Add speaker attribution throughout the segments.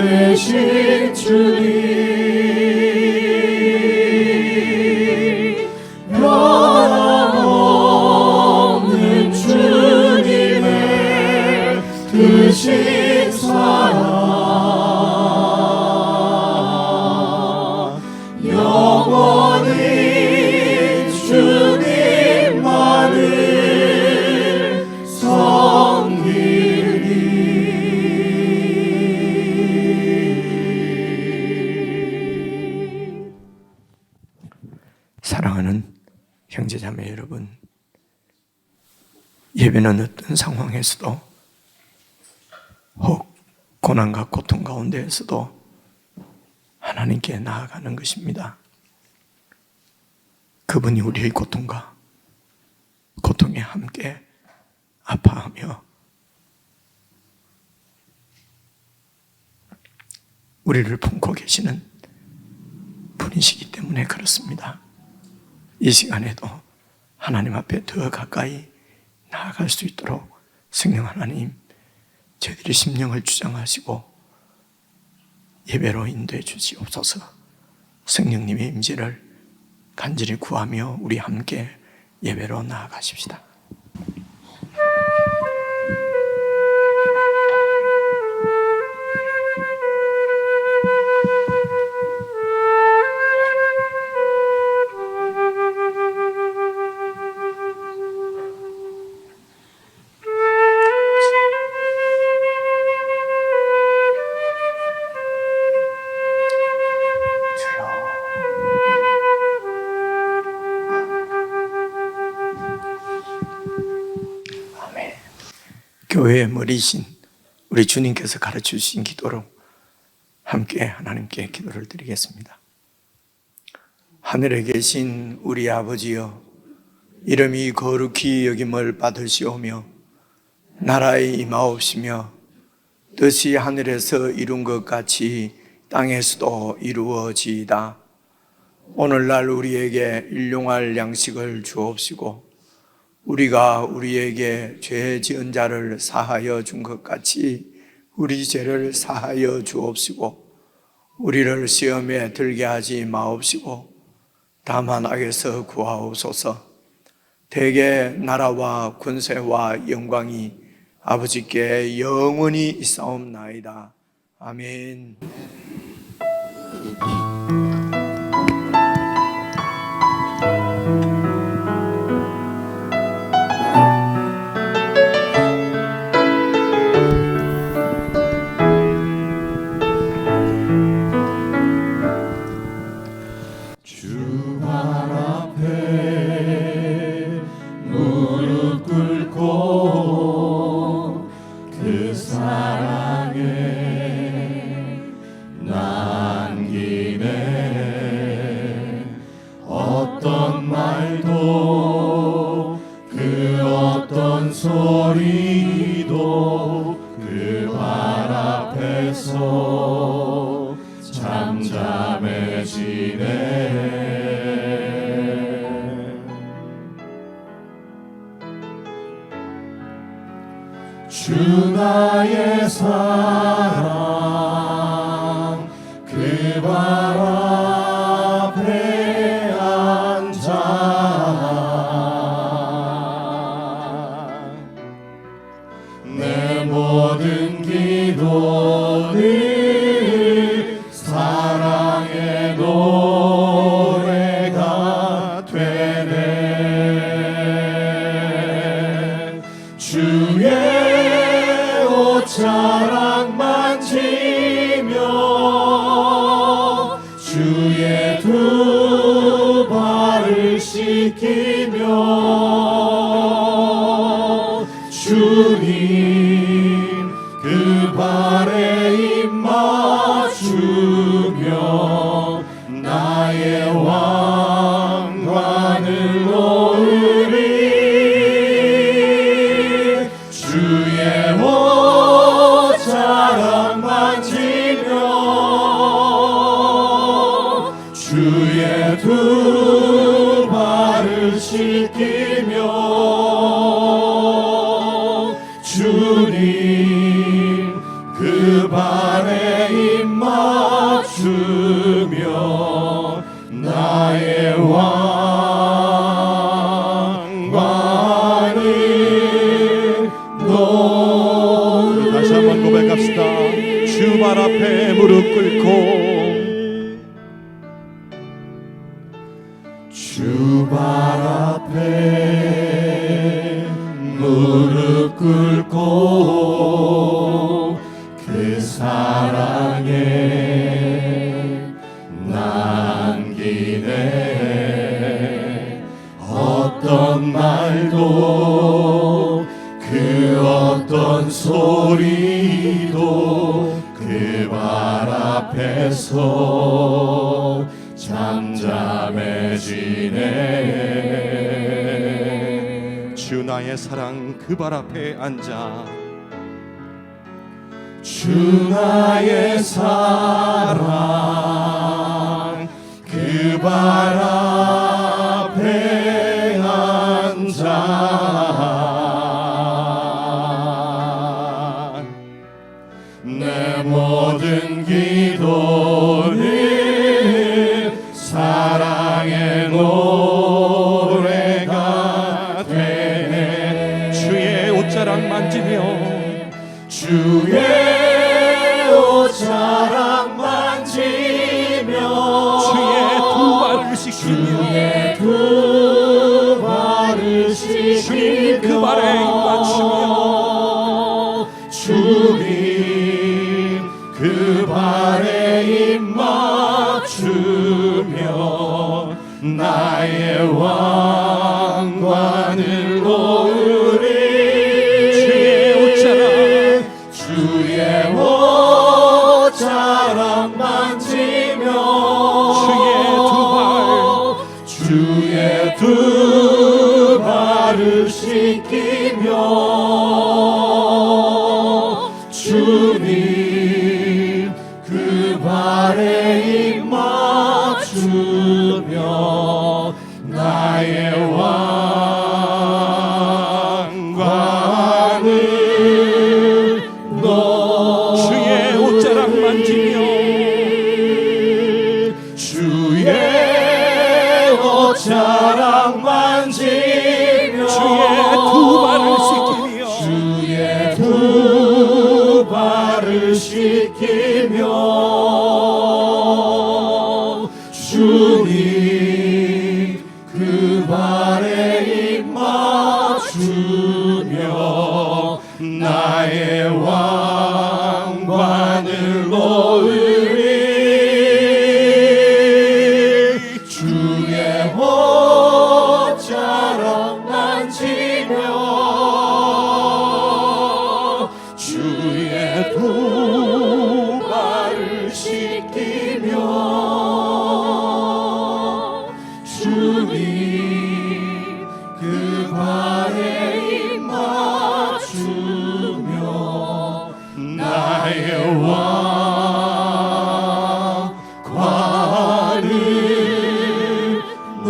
Speaker 1: 되신 주님, 변함없는 주님의 크신 사랑, 영원히 주님만을 섬기리.
Speaker 2: 사랑하는 형제자매 여러분, 예배는 어떤 상황에서도, 혹 고난과 고통 가운데에서도 하나님께 나아가는 것입니다. 그분이 우리의 고통과 고통에 함께 아파하며 우리를 품고 계시는 분이시기 때문에 그렇습니다. 이 시간에도 하나님 앞에 더 가까이 나아갈 수 있도록 성령 하나님, 저희들의 심령을 주장하시고 예배로 인도해 주시옵소서. 성령님의 임재를 간절히 구하며 우리 함께 예배로 나아가십시다. 교회의 머리신 우리 주님께서 가르쳐 주신 기도로 함께 하나님께 기도를 드리겠습니다. 하늘에 계신 우리 아버지여, 이름이 거룩히 여김을 받으시오며 나라의 임하옵시며 뜻이 하늘에서 이룬 것 같이 땅에서도 이루어지이다. 오늘날 우리에게 일용할 양식을 주옵시고 우리가 우리에게 죄 지은 자를 사하여 준 것 같이 우리 죄를 사하여 주옵시고 우리를 시험에 들게 하지 마옵시고 다만 악에서 구하옵소서. 대개 나라와 권세와 영광이 아버지께 영원히 있사옵나이다. 아멘.
Speaker 1: 소리도 그 발 앞에서 잠잠해지네. 주 나의 사랑 그 발 앞에 앉아 내 모든 기도는 사랑의 노래가 되네. 주의 옷자락 만지며 주의 두 발을 씻기며 주님 그 발에 입 맞추며 나의 왕관을 놓으리. 주의 옷자락 만지며 주의 두 발을 씻기며 주님 그 발에 입 맞추며 나의 왕관을 놓으리.
Speaker 3: 다시 한번 고백합시다. 주 발 앞에 무릎 꿇고,
Speaker 1: 주 발 앞에 무릎 꿇고 그 사랑에 남기네. 어떤 말도 그 어떤 소리도 그 발 앞에서 잠잠해지네.
Speaker 3: 주 나의 사랑 그 발 앞에 앉아,
Speaker 1: 주 나의 사랑 그 발 앞에 앉아 내 모든 기도는 사랑의 노래가 되네.
Speaker 3: 주의 옷자락 만지며,
Speaker 1: 주의 옷자락 만지며
Speaker 3: 주의 두 발을 씻기며,
Speaker 1: 주의 두 발을 씻기며
Speaker 3: 주님 그 발에 입 맞추며,
Speaker 1: 주님 그 발에 입 맞추며 나의 왕관을 놓으리. 주의 옷자락 만지며 주의 두 발을 씻기며 주님 그 발에 입 맞추며 나의 왕관을
Speaker 3: 주의 옷자락 만지며,
Speaker 1: 주의 옷자락 만지며
Speaker 3: 주의 두 발을 씻기며,
Speaker 1: 주의 두 발을 씻기며 주님 그 발에 입 맞추며 나의 왕관을 놓으리. 주의 옷자락 만지며 주의 두 발을 씻기며 주님 그 발에 입 맞추며 나의 왕관을 놓으리.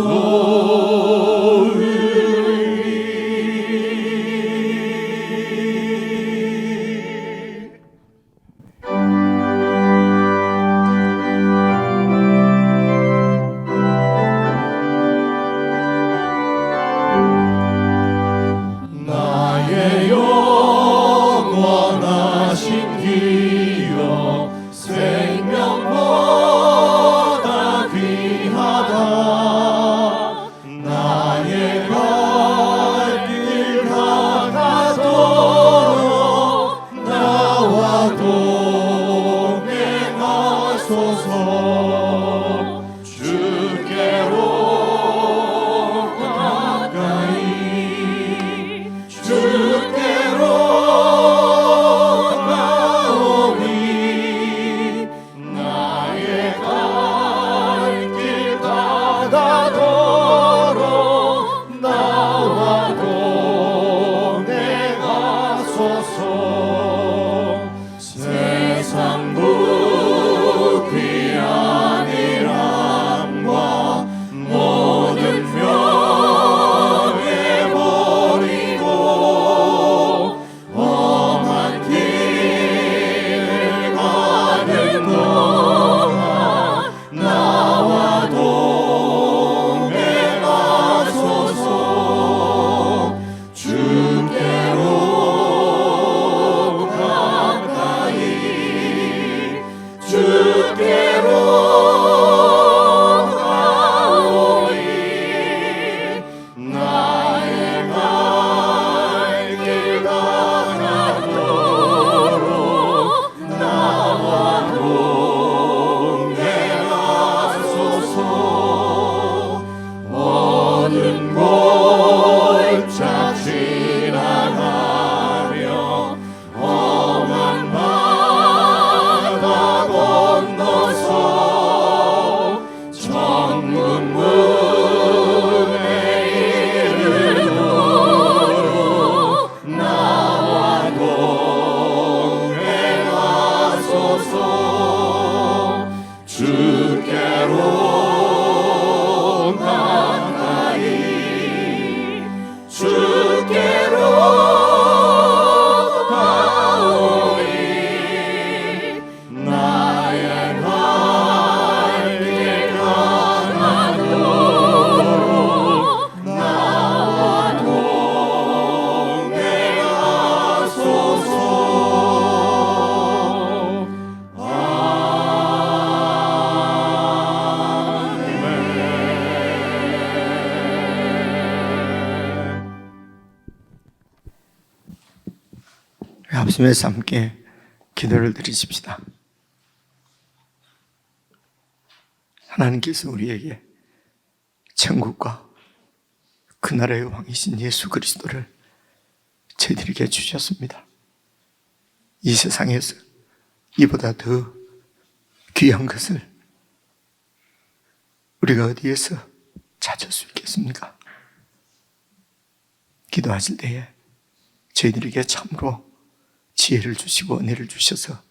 Speaker 1: 나의 영원하신 기여 생명보다 귀하다. 나의 갈 길 다가도록 나와 동행하소서. 주께로 가까이 주께로 나오리. 나의 갈 길 다가도록 나와 동행하소서. 세상 부귀한 주께로 가오리 나의 갈 길 가나도록 나와 동행하소서 어느 골짜 지나가며 험한 바다 건너서 천국 문에 이르도록 나와 동행하소서 주께로 가까이 주께로 가오리 나의 갈 길 가나도록 나와 동행하소서
Speaker 2: 합심해서 함께 기도를 드리십시다. 하나님께서 우리에게 천국과 그 나라의 왕이신 예수 그리스도를 저희들에게 주셨습니다. 이 세상에서 이보다 더 귀한 것을 우리가 어디에서 찾을 수 있겠습니까? 기도하실 때에 저희들에게 참으로 지혜를 주시고 은혜를 주셔서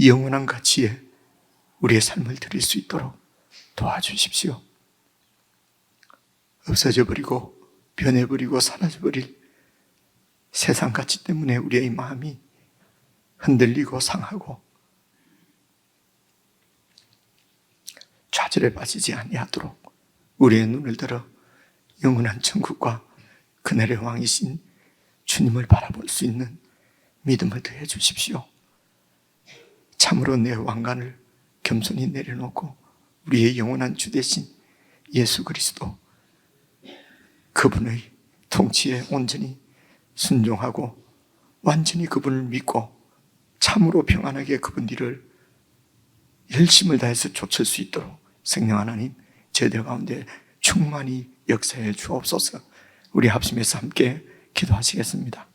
Speaker 2: 영원한 가치에 우리의 삶을 드릴 수 있도록 도와주십시오. 없어져 버리고 변해버리고 사라져버릴 세상 가치 때문에 우리의 마음이 흔들리고 상하고 좌절에 빠지지 아니하도록 우리의 눈을 들어 영원한 천국과 그날의 왕이신 주님을 바라볼 수 있는 믿음을 더해 주십시오. 참으로 내 왕관을 겸손히 내려놓고 우리의 영원한 주 되신 예수 그리스도 그분의 통치에 온전히 순종하고 완전히 그분을 믿고 참으로 평안하게 그분 뒤를 열심을 다해서 쫓을 수 있도록 성령 하나님 저희들 가운데 충만히 역사해 주옵소서. 우리 합심해서 함께 기도하시겠습니다.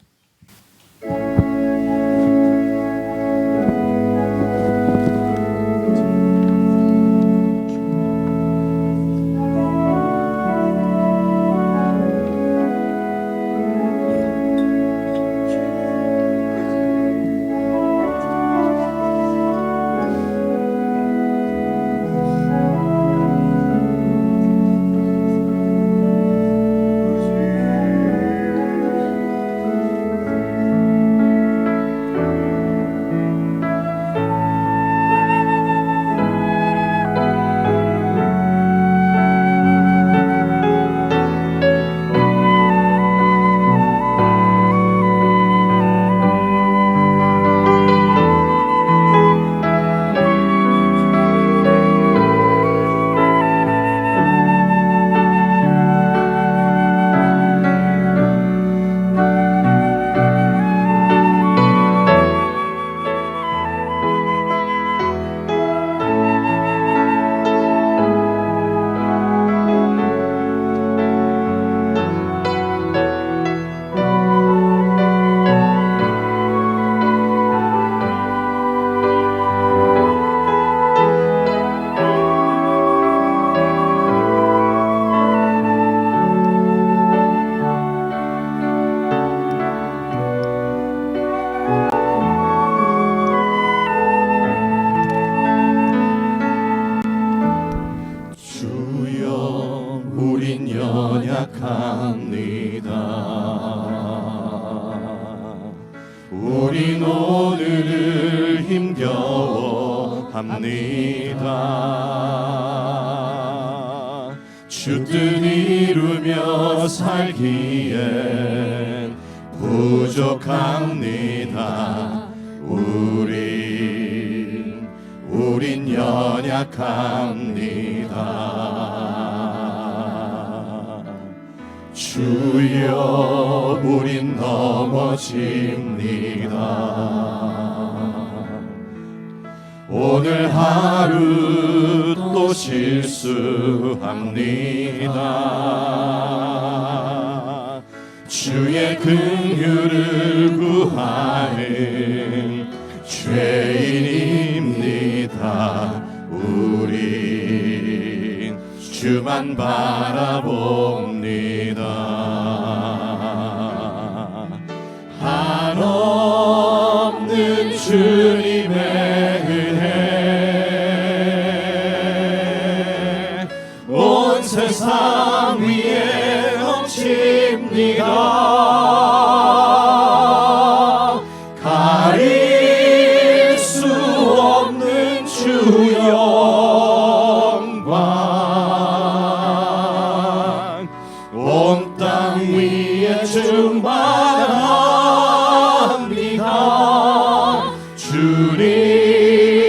Speaker 1: 우린 오늘을 힘겨워합니다. 주 뜻 이루며 살기엔 부족합니다. 우린 우린 연약합니다. 주여 우린 넘어집니다. 오늘 하루 또 실수합니다. 주의 긍휼을 구하는 죄인입니다. 우린 주만 바라봅니다. 한없는 주님의 은혜 온 세상 위에 넘칩니다. 가릴 수 없는 주 영광 온 땅 위에 충만합니다.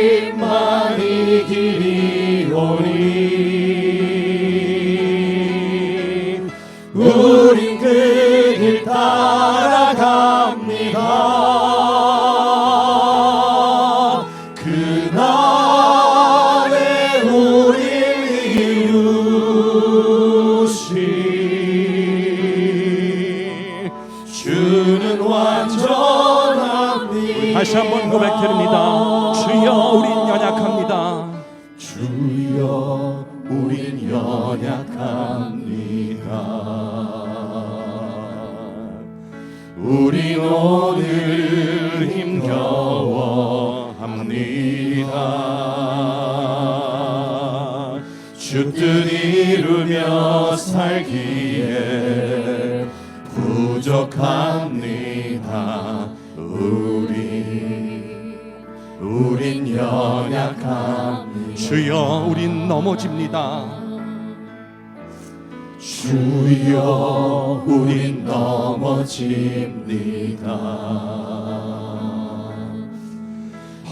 Speaker 1: 주님만이 길이오니 우린 그 길 따라갑니다. 그날에 우릴 이루시 주는 완전합니다.
Speaker 3: 다시 한번 고백드립니다. 주여 우린 연약합니다.
Speaker 1: 주여 우린 연약합니다. 우린 오늘 힘겨워합니다. 주 뜻 이루며 살기에 부족합니다. 우린 연약합니다.
Speaker 3: 주여 우린 넘어집니다.
Speaker 1: 주여 우린 넘어집니다.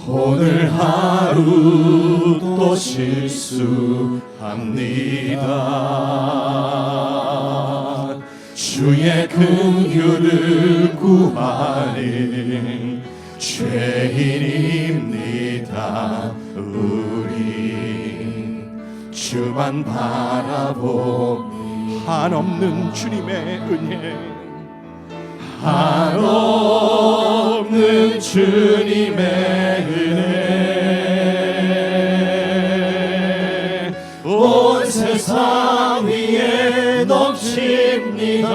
Speaker 1: 오늘 하루 또 실수합니다. 주의 긍휼을 구하는 죄인입니다. 우리 주만 바라봅니다.
Speaker 3: 한없는 주님의 은혜
Speaker 1: 한없는 주님의 은혜 온 세상 위에 넘칩니다.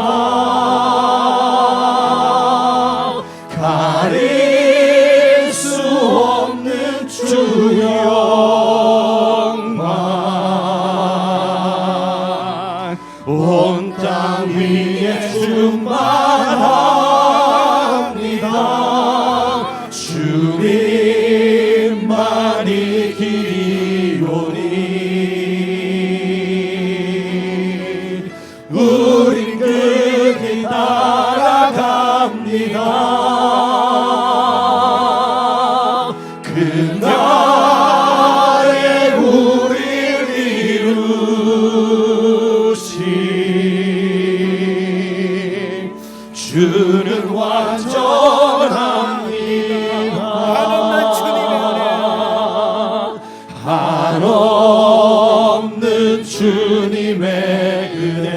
Speaker 1: 가릴 수 없는 주 영광 온 땅 위에 충만합니다. 주님만이 길이오니 우린 그 길 따라갑니다. 그날에 우릴 이루시 주는 완전합니다. 한없는 주님의 은혜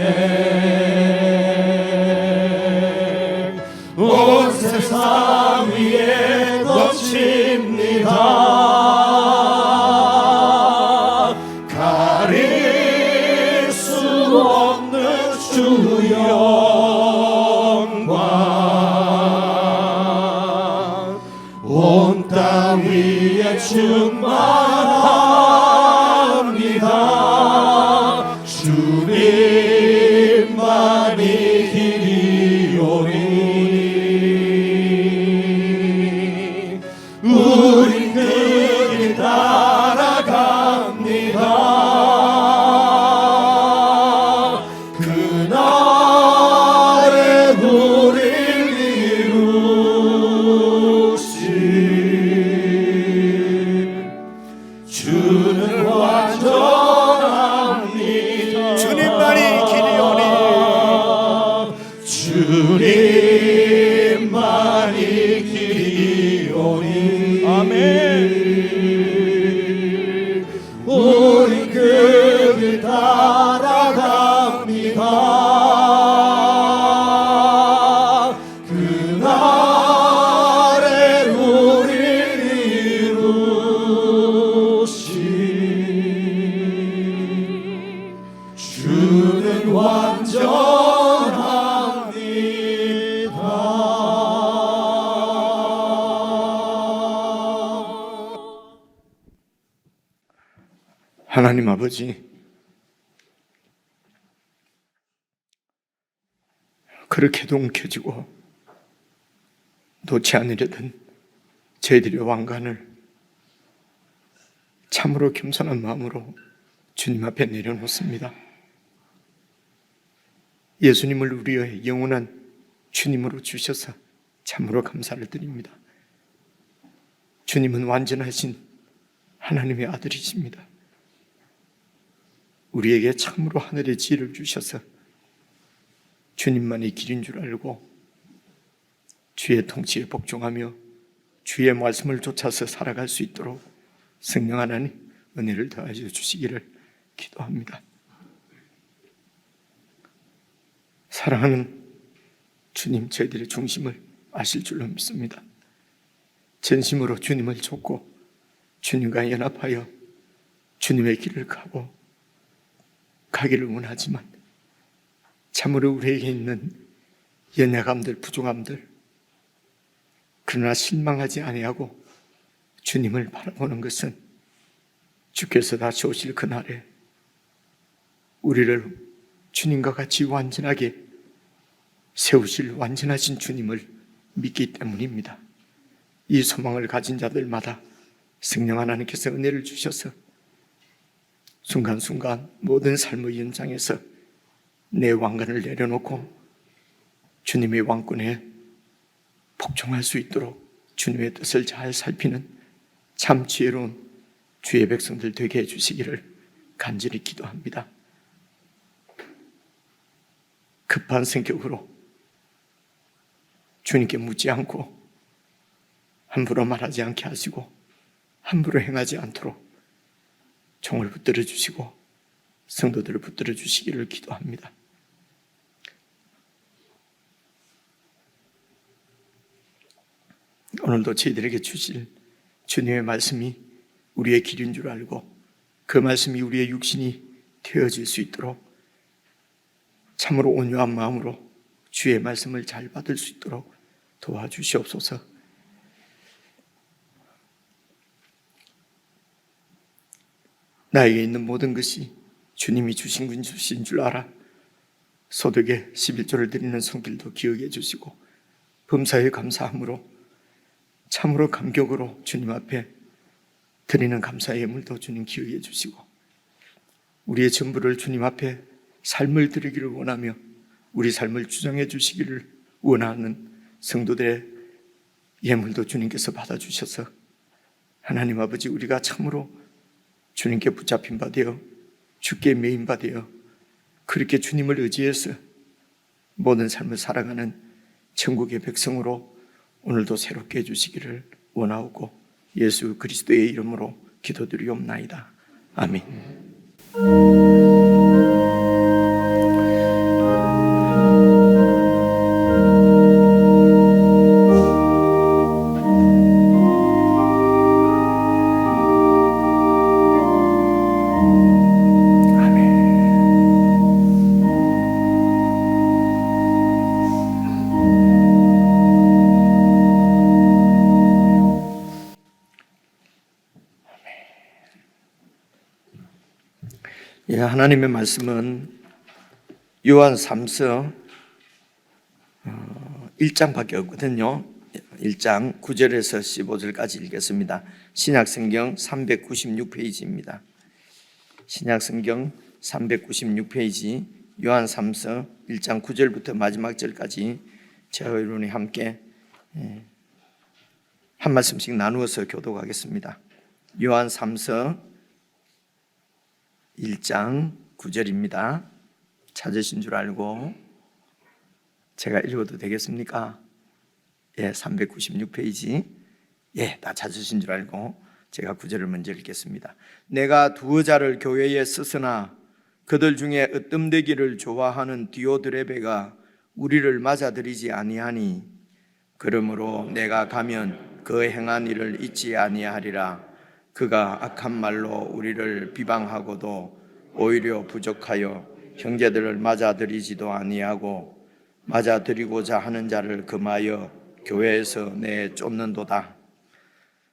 Speaker 1: 온 세상 위에 넘칩니다. 가릴 수 없는 주 영광 온 땅 위에 충만합니다. 주님만이 길이오니 우린 그 길 따라갑니다. 그날에 우릴 이루시 주는 완전합니다.
Speaker 2: 주님만이 길이오니
Speaker 1: 주님만이 길이오니
Speaker 3: 아멘.
Speaker 1: 우리 그 길 따라갑니다. 그날에 우리를 이루신 주는 완전합니다.
Speaker 2: 하나님 아버지, 그렇게도 움켜쥐고 놓지 않으려던 저희들의 왕관을 참으로 겸손한 마음으로 주님 앞에 내려놓습니다. 예수님을 우리의 영원한 주님으로 주셔서 참으로 감사를 드립니다. 주님은 완전하신 하나님의 아들이십니다. 우리에게 참으로 하늘의 지혜를 주셔서 주님만이 길인 줄 알고 주의 통치에 복종하며 주의 말씀을 쫓아서 살아갈 수 있도록 성령 하나님 은혜를 더하여 주시기를 기도합니다. 사랑하는 주님, 저희들의 중심을 아실 줄로 믿습니다. 전심으로 주님을 좇고 주님과 연합하여 주님의 길을 가기를 원하지만 참으로 우리에게 있는 연약함들, 부족함들, 그러나 실망하지 아니하고 주님을 바라보는 것은 주께서 다시 오실 그날에 우리를 주님과 같이 완전하게 세우실 완전하신 주님을 믿기 때문입니다. 이 소망을 가진 자들마다 성령 하나님께서 은혜를 주셔서 순간순간 모든 삶의 현장에서 내 왕관을 내려놓고 주님의 왕권에 복종할 수 있도록 주님의 뜻을 잘 살피는 참 지혜로운 주의 백성들 되게 해주시기를 간절히 기도합니다. 급한 성격으로 주님께 묻지 않고 함부로 말하지 않게 하시고 함부로 행하지 않도록 종을 붙들어 주시고 성도들을 붙들어 주시기를 기도합니다. 오늘도 저희들에게 주실 주님의 말씀이 우리의 길인 줄 알고 그 말씀이 우리의 육신이 되어질 수 있도록 참으로 온유한 마음으로 주의 말씀을 잘 받을 수 있도록 도와주시옵소서. 나에게 있는 모든 것이 주님이 주신 줄 알아 소득의 11조를 드리는 손길도 기억해 주시고 범사에 감사함으로 참으로 감격으로 주님 앞에 드리는 감사의 예물도 주님 기억해 주시고 우리의 전부를 주님 앞에 삶을 드리기를 원하며 우리 삶을 주장해 주시기를 원하는 성도들의 예물도 주님께서 받아주셔서 하나님 아버지, 우리가 참으로 주님께 붙잡힌 바 되어 주께 매인 바 되어 그렇게 주님을 의지해서 모든 삶을 살아가는 천국의 백성으로 오늘도 새롭게 해주시기를 원하오고 예수 그리스도의 이름으로 기도드리옵나이다. 아멘. 하나님의 말씀은 요한 3서 1장밖에 없거든요. 1장 9절에서 15절까지 읽겠습니다. 신약성경 396페이지입니다. 신약성경 396페이지 요한 3서 1장 9절부터 마지막 절까지 저와 여러분이 함께 한 말씀씩 나누어서 교독하겠습니다. 요한 3서 1장 9절입니다. 찾으신 줄 알고 제가 읽어도 되겠습니까? 예, 396페이지. 예, 다 찾으신 줄 알고 제가 9절을 먼저 읽겠습니다. 내가 두어 자를 교회에 쓰으나 그들 중에 으뜸되기를 좋아하는 디오드레베가 우리를 맞아들이지 아니하니 그러므로 내가 가면 그 행한 일을 잊지 아니하리라. 그가 악한 말로 우리를 비방하고도 오히려 부족하여 형제들을 맞아들이지도 아니하고 맞아들이고자 하는 자를 금하여 교회에서 내쫓는도다.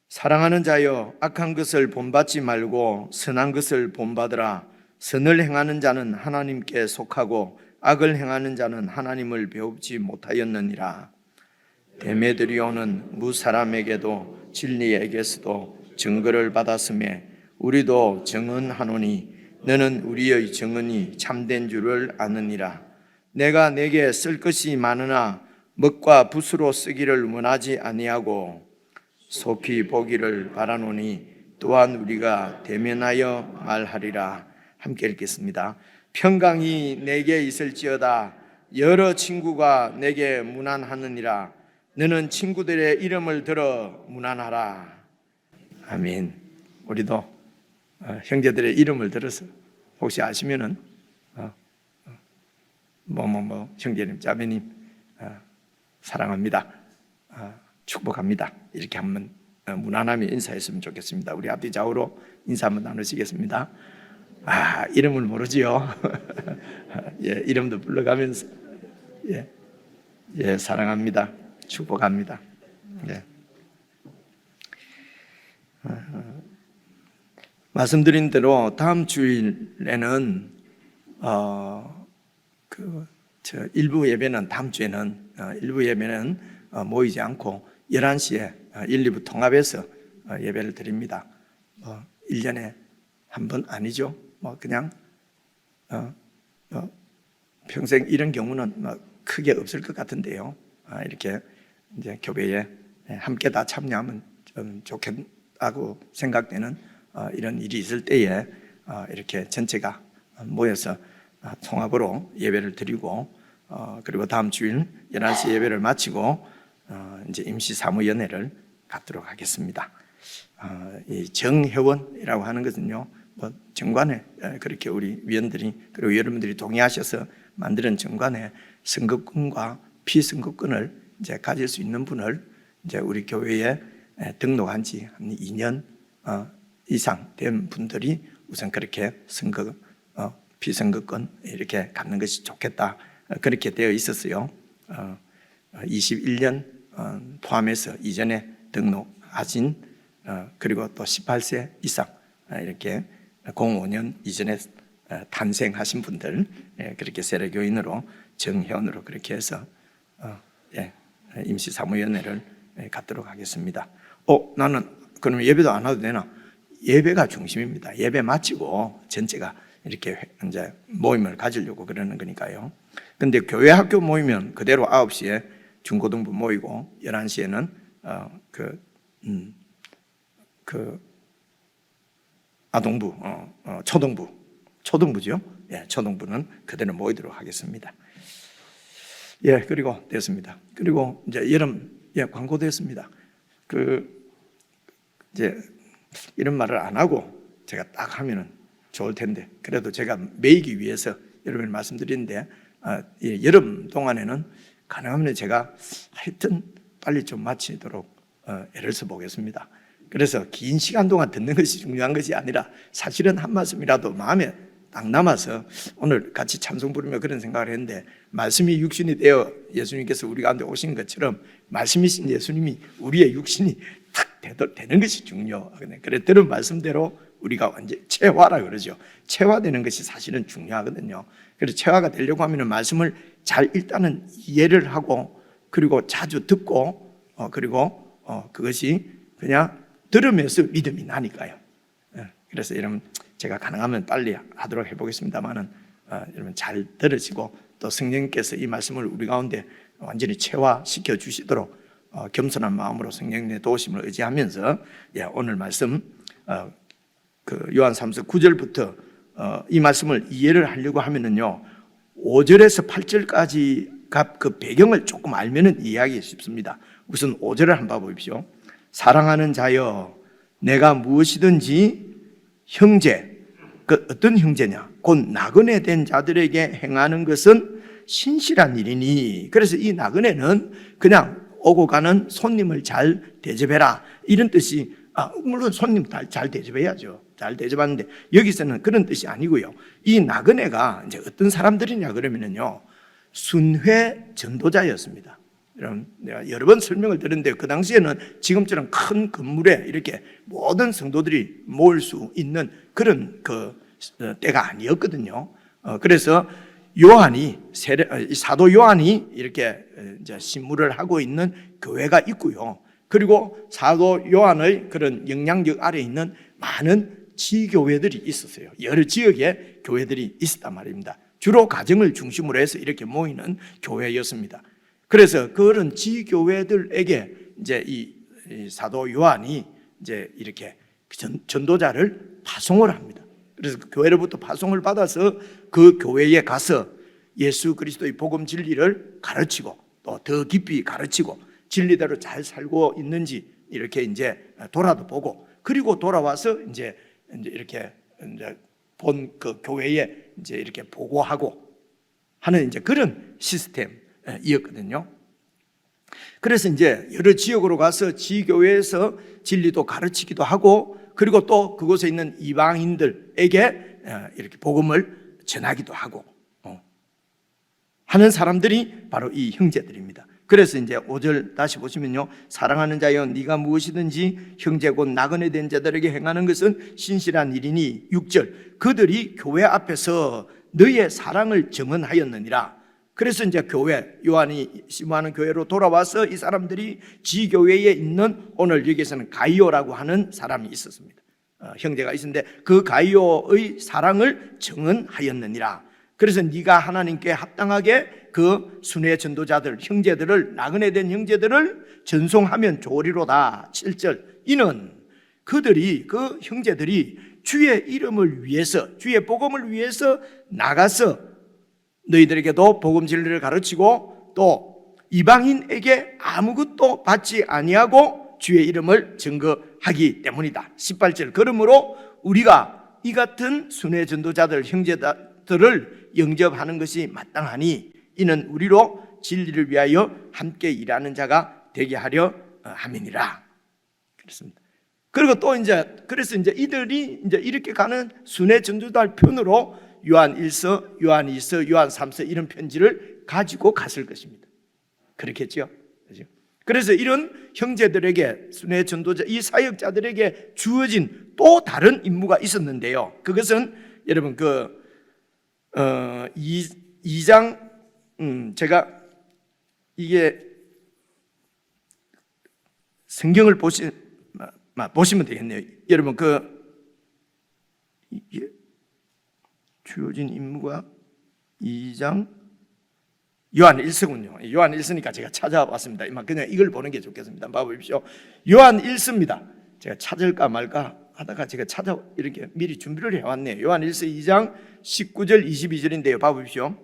Speaker 2: 사랑하는 자여, 악한 것을 본받지 말고 선한 것을 본받으라. 선을 행하는 자는 하나님께 속하고 악을 행하는 자는 하나님을 배우지 못하였느니라. 데메드리오는 무사람에게도 진리에게서도 증거를 받았음에 우리도 증언하노니 너는 우리의 증언이 참된 줄을 아느니라. 내가 내게 쓸 것이 많으나 먹과 붓으로 쓰기를 원하지 아니하고 속히 보기를 바라노니 또한 우리가 대면하여 말하리라. 함께 읽겠습니다. 평강이 내게 있을지어다. 여러 친구가 내게 문안하느니라. 너는 친구들의 이름을 들어 문안하라. 아멘. 우리도 형제들의 이름을 들어서 혹시 아시면은 형제님, 자매님 사랑합니다, 축복합니다, 이렇게 한번 무난하게 인사했으면 좋겠습니다. 우리 앞뒤 좌우로 인사 한번 나누시겠습니다. 이름을 모르지요? 예, 이름도 불러가면서 예, 사랑합니다, 축복합니다. 예. 말씀드린 대로 다음 주일에는 일부 예배는 다음 주에는 일부 예배는 모이지 않고 11시에 1, 2부 통합해서 예배를 드립니다. 1년에 한 번 아니죠. 그냥 평생 이런 경우는 크게 없을 것 같은데요. 이렇게 이제 교배에 함께 다 참여하면 좀 좋겠다고 생각되는 이런 일이 있을 때에 이렇게 전체가 모여서 통합으로 예배를 드리고 그리고 다음 주일 11시 예배를 마치고 이제 임시사무연회를 갖도록 하겠습니다. 이 정회원이라고 하는 것은요, 정관에 그렇게 우리 위원들이 그리고 여러분들이 동의하셔서 만드는 정관에 선거권과 피선거권을 이제 가질 수 있는 분을 이제 우리 교회에 등록한 지 한 2년 이상 된 분들이 우선 그렇게 선거 피선거권 이렇게 갖는 것이 좋겠다, 그렇게 되어 있었어요. 21년 포함해서 이전에 등록하신 그리고 또 18세 이상 이렇게 05년 이전에 탄생하신 분들 그렇게 세례교인으로 정회원으로 그렇게 해서 임시사무위원회를 갖도록 하겠습니다. 나는 그러면 예배도 안 와도 되나? 예배가 중심입니다. 예배 마치고 전체가 이렇게 이제 모임을 가지려고 그러는 거니까요. 근데 교회 학교 모이면 그대로 9시에 중고등부 모이고 11시에는 아동부, 초등부죠. 예, 초등부는 그대로 모이도록 하겠습니다. 예, 그리고 됐습니다. 그리고 이제 여름 광고 됐습니다. 이제 이런 말을 안 하고 제가 딱 하면은 좋을 텐데 그래도 제가 매이기 위해서 여러분을 말씀드리는데 여름 동안에는 가능하면 제가 하여튼 빨리 좀 마치도록 애를 써보겠습니다. 그래서 긴 시간 동안 듣는 것이 중요한 것이 아니라 사실은 한 말씀이라도 마음에 딱 남아서 오늘 같이 찬송 부르며 그런 생각을 했는데 말씀이 육신이 되어 예수님께서 우리 가운데 오신 것처럼 말씀이신 예수님이 우리의 육신이 딱 되는 것이 중요하거든요. 그래 들은 말씀대로 우리가 완전 체화라 그러죠. 체화되는 것이 사실은 중요하거든요. 그래서 체화가 되려고 하면 말씀을 잘 일단은 이해를 하고 그리고 자주 듣고 그리고 그것이 그냥 들으면서 믿음이 나니까요. 그래서 여러분 제가 가능하면 빨리 하도록 해보겠습니다만은 여러분 잘 들으시고 또 성령님께서 이 말씀을 우리 가운데 완전히 체화시켜 주시도록 겸손한 마음으로 성령님의 도우심을 의지하면서 오늘 말씀 요한 3서 9절부터 이 말씀을 이해를 하려고 하면은요, 5절에서 8절까지가 그 배경을 조금 알면은 이해하기 쉽습니다. 우선 5절을 한번 봐보십시오. 사랑하는 자여, 내가 무엇이든지 형제, 그 어떤 형제냐? 곧 나그네 된 자들에게 행하는 것은 신실한 일이니. 그래서 이 나그네는 그냥 오고 가는 손님을 잘 대접해라, 이런 뜻이, 물론 손님 잘 대접해야죠. 잘 대접하는데 여기서는 그런 뜻이 아니고요. 이 나그네가 이제 어떤 사람들이냐 그러면은요, 순회 전도자였습니다. 여러분, 내가 여러 번 설명을 드렸는데 그 당시에는 지금처럼 큰 건물에 이렇게 모든 성도들이 모일 수 있는 그런 그 때가 아니었거든요. 그래서 요한이, 사도 요한이 이렇게 이제 신무를 하고 있는 교회가 있고요. 그리고 사도 요한의 그런 영향력 아래에 있는 많은 지교회들이 있었어요. 여러 지역에 교회들이 있었단 말입니다. 주로 가정을 중심으로 해서 이렇게 모이는 교회였습니다. 그래서 그런 지교회들에게 이제 이 사도 요한이 이제 이렇게 전도자를 파송을 합니다. 그래서 그 교회로부터 파송을 받아서 그 교회에 가서 예수 그리스도의 복음 진리를 가르치고 또 더 깊이 가르치고 진리대로 잘 살고 있는지 이렇게 이제 돌아도 보고, 그리고 돌아와서 이제 이렇게 이제 본 그 교회에 이제 이렇게 보고하고 하는 이제 그런 시스템이었거든요. 그래서 이제 여러 지역으로 가서 지교회에서 진리도 가르치기도 하고, 그리고 또 그곳에 있는 이방인들에게 이렇게 복음을 전하기도 하고 하는 사람들이 바로 이 형제들입니다. 그래서 이제 5절 다시 보시면요, 사랑하는 자여, 네가 무엇이든지 형제 곧 나그네 된 자들에게 행하는 것은 신실한 일이니. 6절, 그들이 교회 앞에서 너의 사랑을 증언하였느니라. 그래서 이제 교회, 요한이 심무하는 교회로 돌아와서 이 사람들이 지교회에 있는, 오늘 여기에서는 가이오라고 하는 사람이 있었습니다. 형제가 있었는데 그 가이오의 사랑을 증언하였느니라. 그래서 네가 하나님께 합당하게 그 순회 전도자들, 형제들을, 나그네 된 형제들을 전송하면 좋으리로다. 7절, 이는 그들이, 그 형제들이 주의 이름을 위해서, 주의 복음을 위해서 나가서 너희들에게도 복음 진리를 가르치고 또 이방인에게 아무것도 받지 아니하고 주의 이름을 증거하기 때문이다. 18절, 그러므로 우리가 이 같은 순회 전도자들, 형제들을 영접하는 것이 마땅하니 이는 우리로 진리를 위하여 함께 일하는 자가 되게 하려 함이니라. 그렇습니다. 그리고 또 이제 그래서 이제 이들이 이제 이렇게 가는 순회 전도자 편으로 요한 1서, 요한 2서, 요한 3서 이런 편지를 가지고 갔을 것입니다. 그렇겠죠? 그래서 이런 형제들에게, 순회 전도자, 이 사역자들에게 주어진 또 다른 임무가 있었는데요. 그것은 여러분 2장, 제가 이게 성경을 보시면 되겠네요. 여러분 이게 주어진 임무가 2장 요한 1서군요. 요한 1서니까 제가 찾아왔습니다. 그냥 이걸 보는 게 좋겠습니다. 봐보십시오. 요한 1서입니다. 제가 찾을까 말까 하다가 제가 이렇게 미리 준비를 해왔네요. 요한 1서 2장 19절 22절인데요. 봐보십시오.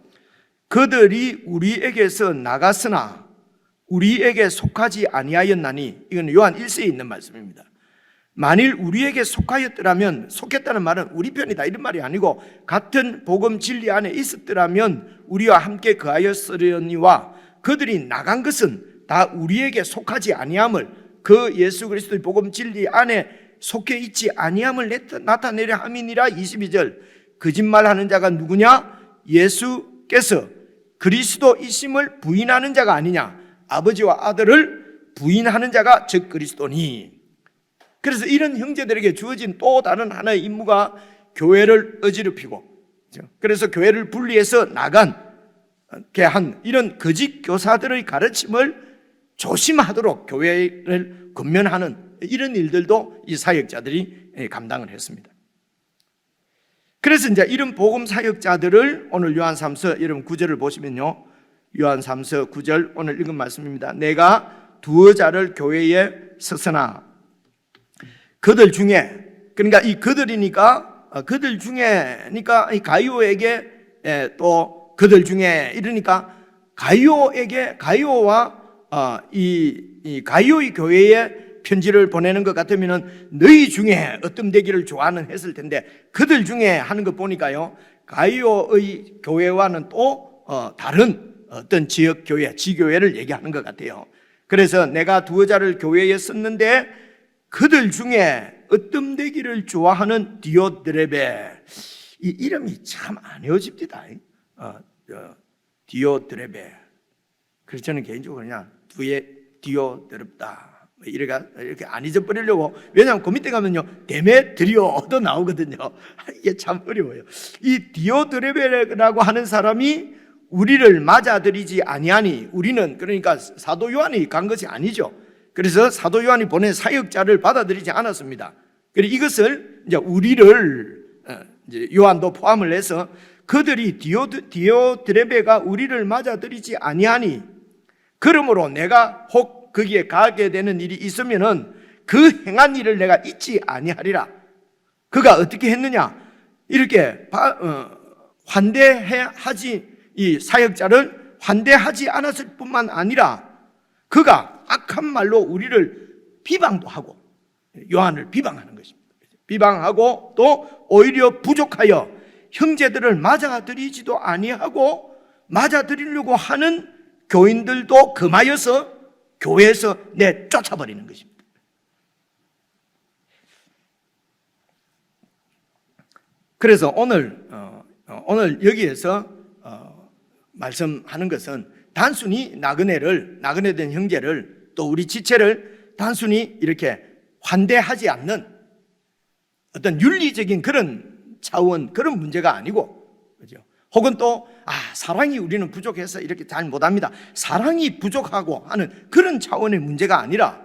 Speaker 2: 그들이 우리에게서 나갔으나 우리에게 속하지 아니하였나니. 이건 요한 1서에 있는 말씀입니다. 만일 우리에게 속하였더라면, 속했다는 말은 우리 편이다 이런 말이 아니고 같은 복음 진리 안에 있었더라면 우리와 함께 거하였으려니와 그들이 나간 것은 다 우리에게 속하지 아니함을, 그 예수 그리스도의 복음 진리 안에 속해 있지 아니함을 나타내려 함이니라. 22절, 거짓말하는 자가 누구냐? 예수께서 그리스도이심을 부인하는 자가 아니냐? 아버지와 아들을 부인하는 자가 즉 그리스도니. 그래서 이런 형제들에게 주어진 또 다른 하나의 임무가 교회를 어지럽히고, 그래서 교회를 분리해서 나간게 한 이런 거짓 교사들의 가르침을 조심하도록 교회를 권면하는 이런 일들도 이 사역자들이 감당을 했습니다. 그래서 이제 이런 복음 사역자들을 오늘 요한 3서 여러분 9절을 보시면요, 요한 3서 9절 오늘 읽은 말씀입니다. 내가 두어 자를 교회에 서서나 그들 중에, 그러니까 이 그들이니까 그들 중에, 그러니까 이 가이오에게 또 그들 중에 이러니까 가이오와 이 가이오의 교회에 편지를 보내는 것 같으면은 너희 중에 어떤 되기를 좋아하는 했을 텐데, 그들 중에 하는 거 보니까요, 가이오의 교회와는 또 다른 어떤 지역 교회, 지교회를 얘기하는 것 같아요. 그래서 내가 두어 자를 교회에 썼는데 그들 중에 으뜸되기를 좋아하는 디오드레베, 이 이름이 참 안 외워집니다. 디오드레베. 그래서 저는 개인적으로 그냥 디오드럽다 이렇게 안 잊어버리려고. 왜냐하면 그 밑에 가면요, 데메드리오도 나오거든요. 이게 참 어려워요. 이 디오드레베라고 하는 사람이 우리를 맞아들이지 아니하니, 우리는 그러니까 사도 요한이 간 것이 아니죠. 그래서 사도 요한이 보낸 사역자를 받아들이지 않았습니다. 그래서 이것을 이제 우리를 이제 요한도 포함을 해서 그들이 디오드레베가 우리를 맞아들이지 아니하니, 그러므로 내가 혹 거기에 가게 되는 일이 있으면은 그 행한 일을 내가 잊지 아니하리라. 그가 어떻게 했느냐? 이렇게 이 사역자를 환대하지 않았을 뿐만 아니라 그가 악한 말로 우리를 비방도 하고, 요한을 비방하는 것입니다. 비방하고 또 오히려 부족하여 형제들을 맞아들이지도 아니하고 맞아들이려고 하는 교인들도 금하여서 교회에서 내쫓아버리는 것입니다. 그래서 오늘 여기에서 말씀하는 것은 단순히 나그네 된 형제를, 또 우리 지체를 단순히 이렇게 환대하지 않는 어떤 윤리적인 그런 차원, 그런 문제가 아니고, 그죠? 혹은 또 사랑이 우리는 부족해서 이렇게 잘 못합니다, 사랑이 부족하고 하는 그런 차원의 문제가 아니라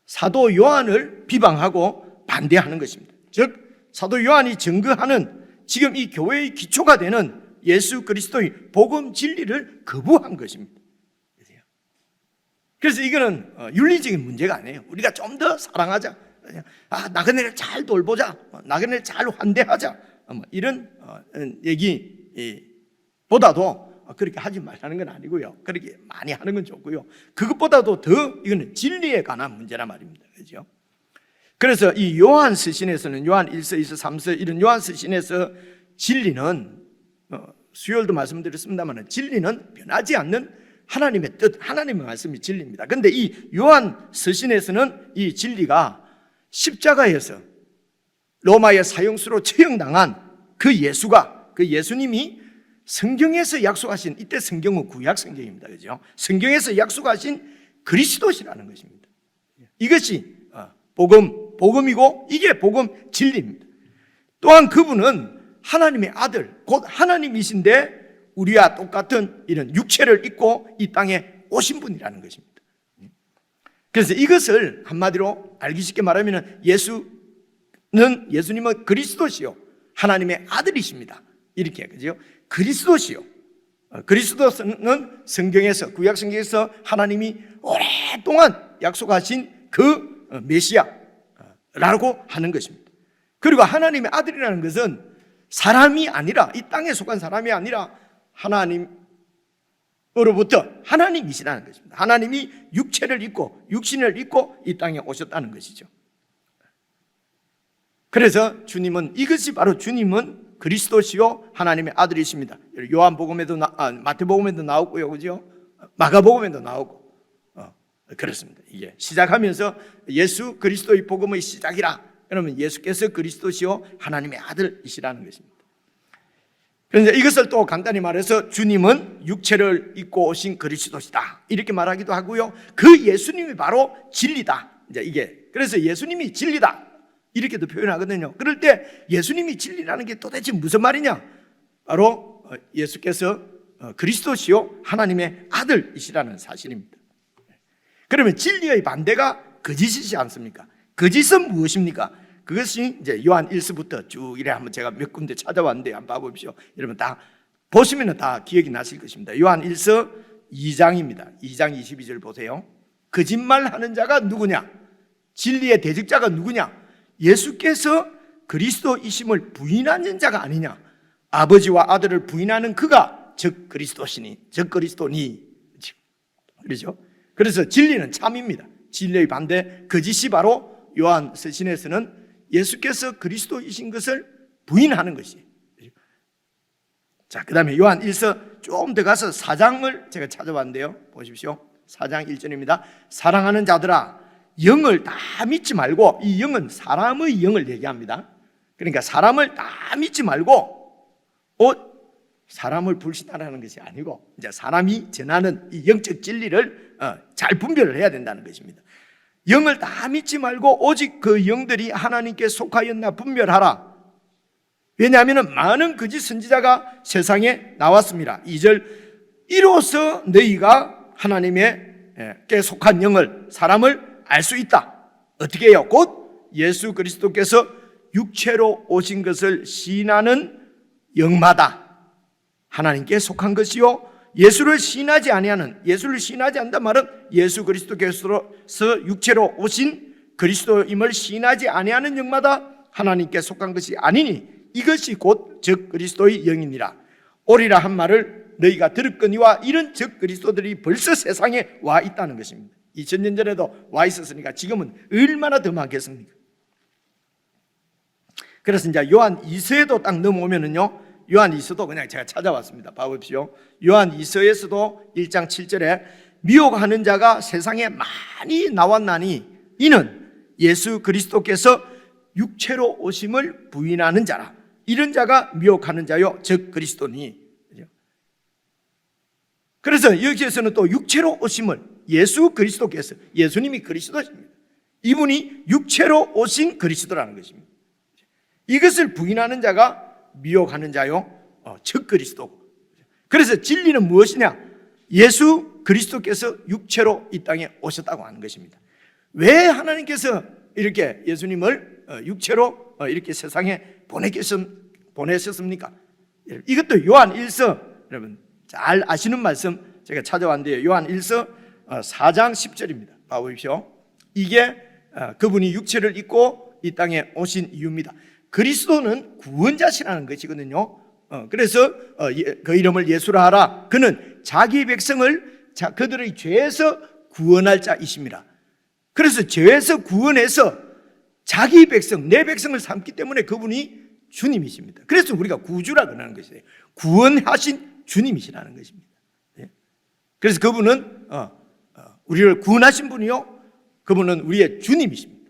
Speaker 2: 사도 요한을 비방하고 반대하는 것입니다. 즉 사도 요한이 증거하는 지금 이 교회의 기초가 되는 예수 그리스도의 복음 진리를 거부한 것입니다. 그래서 이거는 윤리적인 문제가 아니에요. 우리가 좀 더 사랑하자, 나그네를 잘 돌보자, 나그네를 잘 환대하자, 이런 얘기보다도 그렇게 하지 말라는 건 아니고요. 그렇게 많이 하는 건 좋고요. 그것보다도 더 이거는 진리에 관한 문제란 말입니다. 그렇죠? 그래서 이 요한 서신에서는, 요한 1서, 2서, 3서 이런 요한 서신에서 진리는, 수요일도 말씀드렸습니다만, 진리는 변하지 않는 하나님의 뜻, 하나님의 말씀이 진리입니다. 그런데 이 요한 서신에서는 이 진리가 십자가에서 로마의 사형수로 처형당한 그 예수님이 성경에서 약속하신, 이때 성경은 구약 성경입니다. 그죠? 성경에서 약속하신 그리스도시라는 것입니다. 이것이 복음이고 이게 복음 진리입니다. 또한 그분은 하나님의 아들, 곧 하나님이신데 우리와 똑같은 이런 육체를 입고 이 땅에 오신 분이라는 것입니다. 그래서 이것을 한마디로 알기 쉽게 말하면 예수님은 그리스도시요 하나님의 아들이십니다. 이렇게, 그죠? 그리스도시요. 그리스도는 성경에서, 구약 성경에서 하나님이 오랫동안 약속하신 그 메시아라고 하는 것입니다. 그리고 하나님의 아들이라는 것은 사람이 아니라, 이 땅에 속한 사람이 아니라 하나님으로부터 하나님이시라는 것입니다. 하나님이 육신을 입고 이 땅에 오셨다는 것이죠. 그래서 이것이 바로 주님은 그리스도시요 하나님의 아들이십니다. 요한복음에도 마태복음에도 나오고요, 그죠? 마가복음에도 나오고 그렇습니다. 이게 시작하면서 예수 그리스도의 복음의 시작이라, 그러면 예수께서 그리스도시요 하나님의 아들이시라는 것입니다. 그런데 이것을 또 간단히 말해서 주님은 육체를 입고 오신 그리스도시다 이렇게 말하기도 하고요, 그 예수님이 바로 진리다, 이제 이게 그래서 예수님이 진리다 이렇게도 표현하거든요. 그럴 때 예수님이 진리라는 게 도대체 무슨 말이냐? 바로 예수께서 그리스도시요 하나님의 아들이시라는 사실입니다. 그러면 진리의 반대가 거짓이지 않습니까? 거짓은 무엇입니까? 그것이 이제 요한 1서부터 쭉 이래 한번 제가 몇 군데 찾아왔는데 한번 봐보십시오. 여러분 다 보시면 다 기억이 나실 것입니다. 요한 1서 2장입니다. 2장 22절 보세요. 거짓말하는 자가 누구냐? 진리의 대적자가 누구냐? 예수께서 그리스도이심을 부인하는 자가 아니냐. 아버지와 아들을 부인하는 그가 즉 그리스도시니, 즉 그리스도니. 그렇죠? 그래서 진리는 참입니다. 진리의 반대 거짓이 바로 요한 서신에서는 예수께서 그리스도이신 것을 부인하는 것이에요. 자, 그 다음에 요한 1서 좀 더 가서 4장을 제가 찾아봤는데요. 보십시오. 4장 1절입니다. 사랑하는 자들아, 영을 다 믿지 말고, 이 영은 사람의 영을 얘기합니다. 그러니까 사람을 다 믿지 말고, 사람을 불신하라는 것이 아니고, 이제 사람이 전하는 이 영적 진리를 잘 분별을 해야 된다는 것입니다. 영을 다 믿지 말고 오직 그 영들이 하나님께 속하였나 분별하라. 왜냐하면 많은 거짓 선지자가 세상에 나왔습니다. 2절, 이로써 너희가 하나님께 속한 영을, 사람을 알 수 있다. 어떻게 해요? 곧 예수 그리스도께서 육체로 오신 것을 시인하는 영마다 하나님께 속한 것이요, 예수를 시인하지 아니하는, 예수를 시인하지 않는단 말은 예수 그리스도께서 육체로 오신 그리스도임을 시인하지 아니하는 영마다 하나님께 속한 것이 아니니 이것이 곧 적 그리스도의 영이니라. 오리라 한 말을 너희가 들었거니와 이런 적 그리스도들이 벌써 세상에 와 있다는 것입니다. 2000년 전에도 와 있었으니까 지금은 얼마나 더 많겠습니까? 그래서 이제 요한 2서에도 딱 넘어오면은요, 요한 2서도 그냥 제가 찾아왔습니다. 봐보십시오. 요한 2서에서도 1장 7절에 미혹하는 자가 세상에 많이 나왔나니 이는 예수 그리스도께서 육체로 오심을 부인하는 자라. 이런 자가 미혹하는 자요, 즉 그리스도니. 그래서 여기에서는 또 육체로 오심을, 예수 그리스도께서, 예수님이 그리스도십니다. 이분이 육체로 오신 그리스도라는 것입니다. 이것을 부인하는 자가 미혹하는 자요, 즉 그리스도. 그래서 진리는 무엇이냐? 예수 그리스도께서 육체로 이 땅에 오셨다고 하는 것입니다. 왜 하나님께서 이렇게 예수님을 육체로 이렇게 세상에 보내셨습니까? 이것도 요한 1서, 여러분 잘 아시는 말씀 제가 찾아왔는데요, 요한 1서 4장 10절입니다. 봐보십시오. 이게 그분이 육체를 입고 이 땅에 오신 이유입니다. 그리스도는 구원자시라는 것이거든요. 그래서 그 이름을 예수라 하라. 그는 자기 백성을 그들의 죄에서 구원할 자이십니다. 그래서 죄에서 구원해서 자기 백성, 내 백성을 삼기 때문에 그분이 주님이십니다. 그래서 우리가 구주라 그러는 것이에요. 구원하신 주님이시라는 것입니다. 그래서 그분은 우리를 구원하신 분이요, 그분은 우리의 주님이십니다.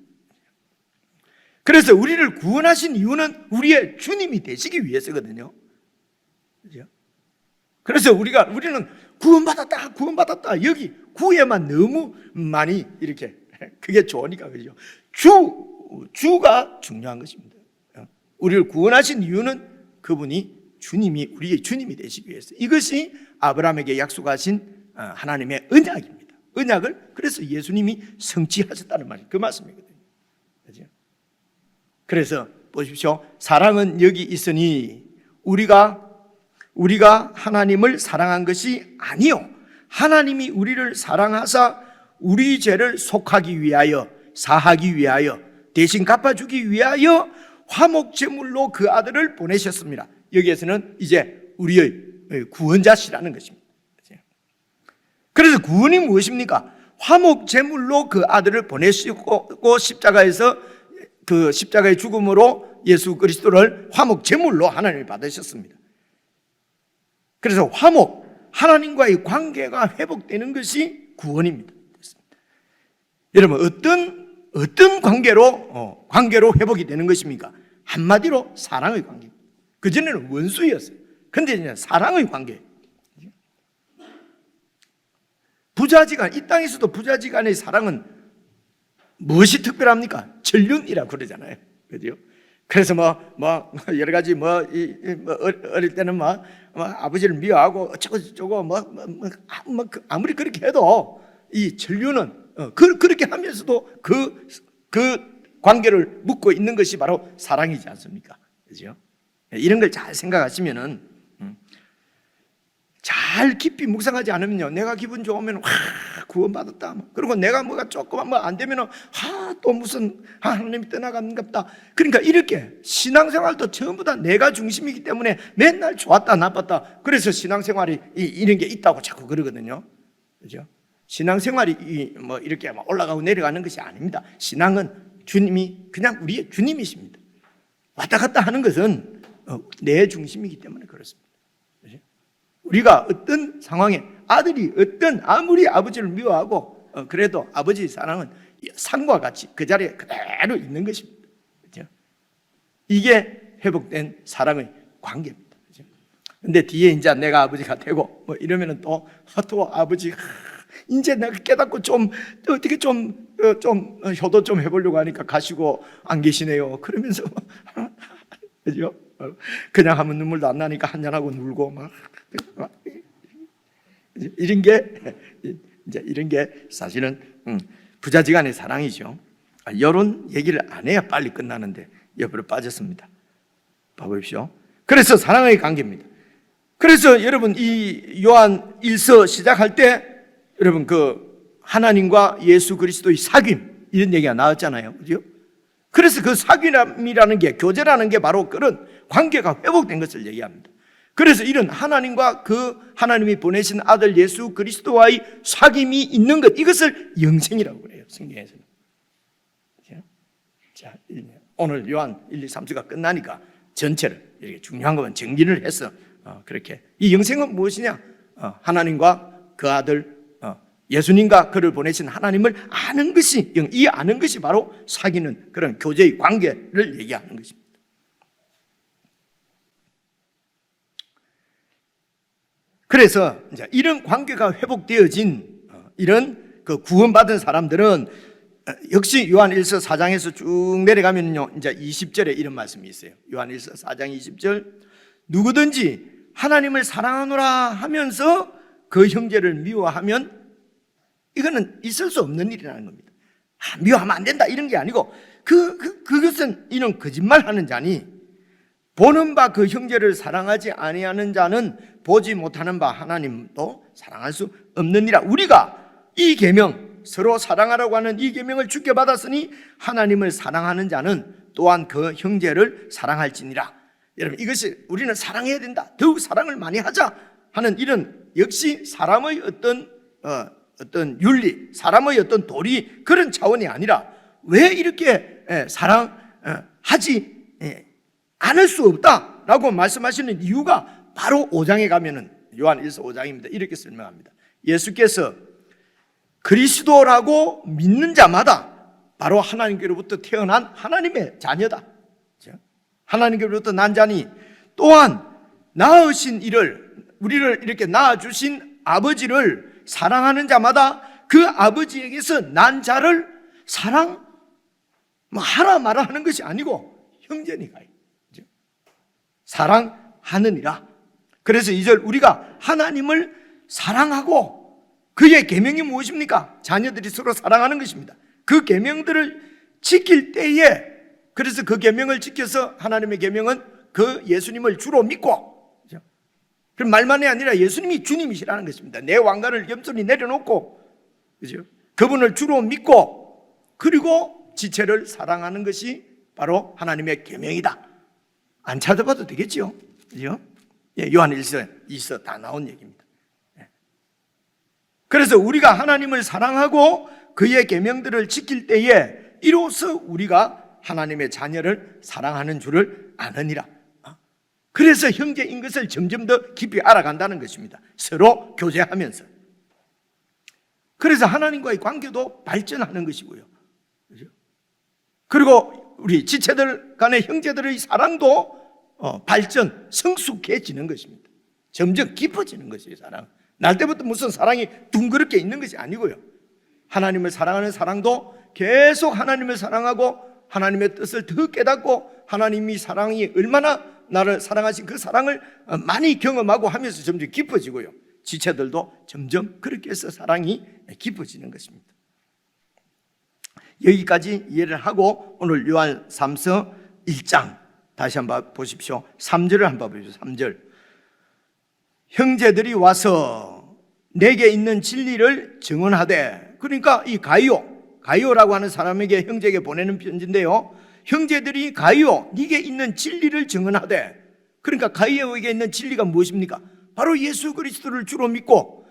Speaker 2: 그래서 우리를 구원하신 이유는 우리의 주님이 되시기 위해서거든요. 그래서 우리는 구원받았다. 여기 구에만 너무 많이 이렇게 그게 좋으니까, 그죠? 주가 중요한 것입니다. 우리를 구원하신 이유는 그분이 우리의 주님이 되시기 위해서. 이것이 아브라함에게 약속하신 하나님의 언약입니다. 언약을 그래서 예수님이 성취하셨다는 말이 그 말씀이거든요. 그죠? 그래서 보십시오. 사랑은 여기 있으니 우리가 하나님을 사랑한 것이 아니요, 하나님이 우리를 사랑하사 우리 죄를 속하기 위하여, 사하기 위하여, 대신 갚아주기 위하여 화목제물로 그 아들을 보내셨습니다. 여기에서는 이제 우리의 구원자시라는 것입니다. 그래서 구원이 무엇입니까? 화목제물로 그 아들을 보내시고 십자가에서 그 십자가의 죽음으로 예수 그리스도를 화목제물로 하나님이 받으셨습니다. 그래서 하나님과의 관계가 회복되는 것이 구원입니다. 여러분, 어떤 관계로 회복이 되는 것입니까? 한마디로 사랑의 관계. 그전에는 원수였어요. 근데 이제 사랑의 관계. 부자지간, 이 땅에서도 부자지간의 사랑은 무엇이 특별합니까? 전륜이라고 그러잖아요. 그죠? 그래서 여러 가지 어릴 때는 아버지를 미워하고 어쩌고 아무리 그렇게 해도 이 전륜은 그렇게 하면서도 그 관계를 묻고 있는 것이 바로 사랑이지 않습니까? 그죠? 이런 걸 잘 생각하시면은 잘 깊이 묵상하지 않으면요, 내가 기분 좋으면 와 구원받았다, 그리고 내가 뭐가 조금만 뭐 안 되면 또 무슨 하나님이 떠나간갑다. 그러니까 이렇게 신앙생활도 전부 다 내가 중심이기 때문에 맨날 좋았다 나빴다, 그래서 신앙생활이 이런 게 있다고 자꾸 그러거든요. 그죠? 신앙생활이 뭐 이렇게 올라가고 내려가는 것이 아닙니다. 신앙은 주님이 그냥 우리의 주님이십니다. 왔다 갔다 하는 것은 내 중심이기 때문에 그렇습니다. 그죠? 우리가 어떤 상황에 아들이 아무리 아버지를 미워하고 그래도 아버지의 사랑은 산과 같이 그 자리에 그대로 있는 것입니다. 그죠? 이게 회복된 사랑의 관계입니다. 그죠? 근데 뒤에 이제 내가 아버지가 되고 뭐 이러면은 또 아버지 이제 내가 깨닫고 좀 어떻게 좀 효도 좀 해보려고 하니까 가시고 안 계시네요. 그러면서 그죠? 그냥 하면 눈물도 안 나니까 한잔하고 놀고 막 이런 게 사실은 부자지간의 사랑이죠. 이런 얘기를 안 해야 빨리 끝나는데 옆으로 빠졌습니다. 봐보십시오. 그래서 사랑의 관계입니다. 그래서 여러분 이 요한 1서 시작할 때 여러분 그 하나님과 예수 그리스도의 사귐 이런 얘기가 나왔잖아요. 그죠? 그래서 그 사귐이라는 게, 교제라는 게 바로 그런 관계가 회복된 것을 얘기합니다. 그래서 이런 하나님과 그 하나님이 보내신 아들 예수 그리스도와의 사귐이 있는 것, 이것을 영생이라고 그래요, 성경에서는. 자, 오늘 요한 1, 2, 3주가 끝나니까 전체를 이렇게 중요한 것만 정리를 해서 그렇게 이 영생은 무엇이냐? 하나님과 그 아들 예수님과 그를 보내신 하나님을 아는 것이, 이 아는 것이 바로 사귀는 그런 교제의 관계를 얘기하는 것입니다. 그래서 이제 이런 관계가 회복되어진 이런 그 구원받은 사람들은 역시 요한 1서 4장에서 쭉 내려가면요, 이제 20절에 이런 말씀이 있어요. 요한 1서 4장 20절, 누구든지 하나님을 사랑하노라 하면서 그 형제를 미워하면 이거는 있을 수 없는 일이라는 겁니다. 미워하면 안 된다 이런 게 아니고 그것은 이는 거짓말하는 자니 보는 바 그 형제를 사랑하지 아니하는 자는 보지 못하는 바 하나님도 사랑할 수 없느니라. 우리가 이 계명, 서로 사랑하라고 하는 이 계명을 주께 받았으니 하나님을 사랑하는 자는 또한 그 형제를 사랑할지니라. 여러분, 이것이 우리는 사랑해야 된다, 더욱 사랑을 많이 하자 하는 이런 역시 사람의 어떤 윤리, 사람의 어떤 도리, 그런 차원이 아니라 왜 이렇게 사랑하지 않을 수 없다라고 말씀하시는 이유가 바로 5장에 가면은 요한 1서 5장입니다. 이렇게 설명합니다. 예수께서 그리스도라고 믿는 자마다 바로 하나님께로부터 태어난 하나님의 자녀다. 하나님께로부터 난 자니 또한 낳으신 우리를 이렇게 낳아주신 아버지를 사랑하는 자마다 그 아버지에게서 난 자를 사랑하라 말아 하는 것이 아니고 형제니까 사랑하느니라. 그래서 2절, 우리가 하나님을 사랑하고 그의 계명이 무엇입니까? 자녀들이 서로 사랑하는 것입니다. 그 계명들을 지킬 때에, 그래서 그 계명을 지켜서 하나님의 계명은 그 예수님을 주로 믿고, 그럼 말만이 아니라 예수님이 주님이시라는 것입니다. 내 왕관을 겸손히 내려놓고, 그죠? 그분을 주로 믿고, 그리고 지체를 사랑하는 것이 바로 하나님의 계명이다. 안 찾아봐도 되겠죠? 그죠? 요한 1서, 2서 다 나온 얘기입니다. 그래서 우리가 하나님을 사랑하고 그의 계명들을 지킬 때에 이로써 우리가 하나님의 자녀를 사랑하는 줄을 아느니라. 그래서 형제인 것을 점점 더 깊이 알아간다는 것입니다. 서로 교제하면서. 그래서 하나님과의 관계도 발전하는 것이고요. 그죠? 그리고 우리 지체들 간의 형제들의 사랑도 발전, 성숙해지는 것입니다. 점점 깊어지는 것이에요, 사랑. 날 때부터 무슨 사랑이 둥그렇게 있는 것이 아니고요. 하나님을 사랑하는 사랑도 계속 하나님을 사랑하고 하나님의 뜻을 더 깨닫고 하나님이 사랑이 얼마나 나를 사랑하신 그 사랑을 많이 경험하고 하면서 점점 깊어지고요. 지체들도 점점 그렇게 해서 사랑이 깊어지는 것입니다. 여기까지 이해를 하고 오늘 요한 3서 1장 다시 한번 보십시오. 3절을 한번 보십시오. 3절.
Speaker 4: 형제들이 와서 내게 있는 진리를 증언하되, 그러니까 이 가이오라고 하는 사람에게, 형제에게 보내는 편지인데요, 형제들이 가이오 네게 있는 진리를 증언하되, 그러니까 가이오에게 있는 진리가 무엇입니까? 바로 예수 그리스도를 주로 믿고,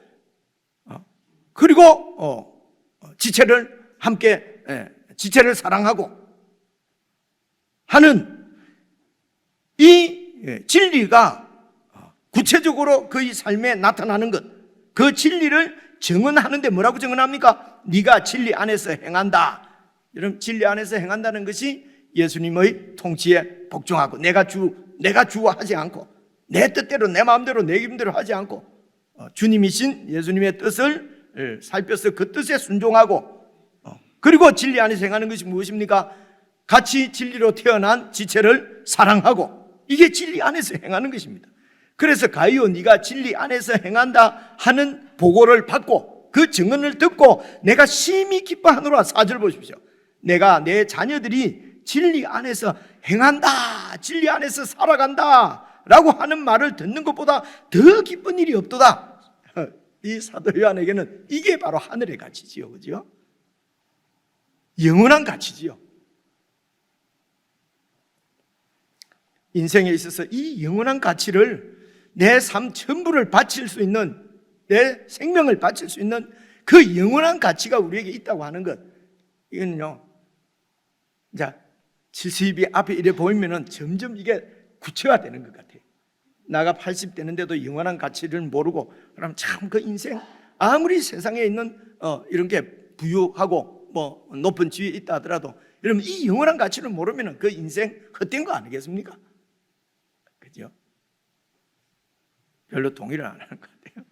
Speaker 4: 그리고 지체를 함께, 지체를 사랑하고 하는 이 진리가 구체적으로 그의 삶에 나타나는 것, 그 진리를 증언하는데 뭐라고 증언합니까? 네가 진리 안에서 행한다. 여러분, 진리 안에서 행한다는 것이 예수님의 통치에 복종하고, 내가 주와 하지 않고, 내 뜻대로 내 마음대로 내 기분대로 하지 않고, 주님이신 예수님의 뜻을 살펴서 그 뜻에 순종하고, 그리고 진리 안에서 행하는 것이 무엇입니까? 같이 진리로 태어난 지체를 사랑하고, 이게 진리 안에서 행하는 것입니다. 그래서 가이오 네가 진리 안에서 행한다 하는 보고를 받고 그 증언을 듣고 내가 심히 기뻐하노라. 4절 보십시오. 내가 내 자녀들이 진리 안에서 행한다, 진리 안에서 살아간다 라고 하는 말을 듣는 것보다 더 기쁜 일이 없도다. 이 사도 요한에게는 이게 바로 하늘의 가치지요, 그죠? 영원한 가치지요. 인생에 있어서 이 영원한 가치를, 내 삶 전부를 바칠 수 있는, 내 생명을 바칠 수 있는 그 영원한 가치가 우리에게 있다고 하는 것, 이거는요, 자, 70이 앞에 이래 보이면은 점점 이게 구체화되는 것 같아요. 나가 80 되는데도 영원한 가치를 모르고 그럼 참 그 인생, 아무리 세상에 있는 이런 게 부유하고 뭐 높은 지위에 있다 하더라도, 여러분 이 영원한 가치를 모르면은 그 인생 헛된 거 아니겠습니까? 그죠? 별로 동의를 안 하는 것 같아요.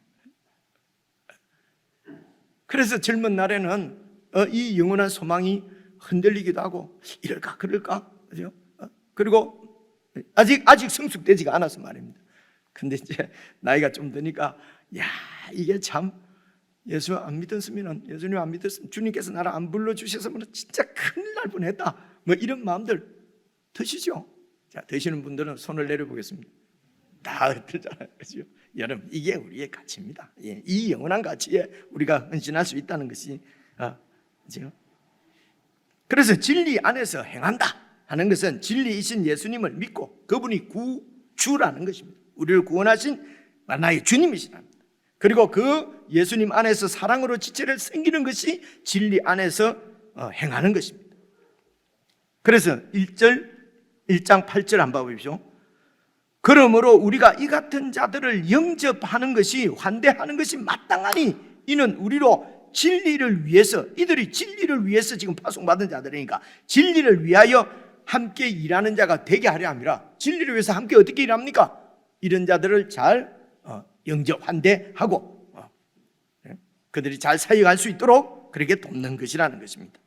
Speaker 4: 그래서 젊은 날에는 이 영원한 소망이 흔들리기도 하고, 이럴까 그럴까, 그죠? 그리고 아직 성숙되지가 않아서 말입니다. 근데 이제 나이가 좀 드니까, 야, 이게 참, 예수님 안 믿었으면, 주님께서 나를 안 불러주셨으면 진짜 큰일 날 뻔했다, 뭐 이런 마음들 드시죠? 자, 드시는 분들은 손을 내려보겠습니다. 다 들잖아요, 그죠? 여러분, 이게 우리의 가치입니다. 이 영원한 가치에 우리가 헌신할 수 있다는 것이, 그죠? 그래서 진리 안에서 행한다 하는 것은 진리이신 예수님을 믿고 그분이 구주라는 것입니다. 우리를 구원하신 나의 주님이시랍니다. 그리고 그 예수님 안에서 사랑으로 지체를 섬기는 것이 진리 안에서 행하는 것입니다. 그래서 1장 8절 한번 보십시오. 그러므로 우리가 이 같은 자들을 영접하는 것이, 환대하는 것이 마땅하니, 이는 우리로 진리를 위해서, 이들이 진리를 위해서 지금 파송받은 자들이니까 진리를 위하여 함께 일하는 자가 되게 하려 함이라. 진리를 위해서 함께 어떻게 일합니까? 이런 자들을 잘 영접, 환대하고 그들이 잘 사역할 수 있도록 그렇게 돕는 것이라는 것입니다.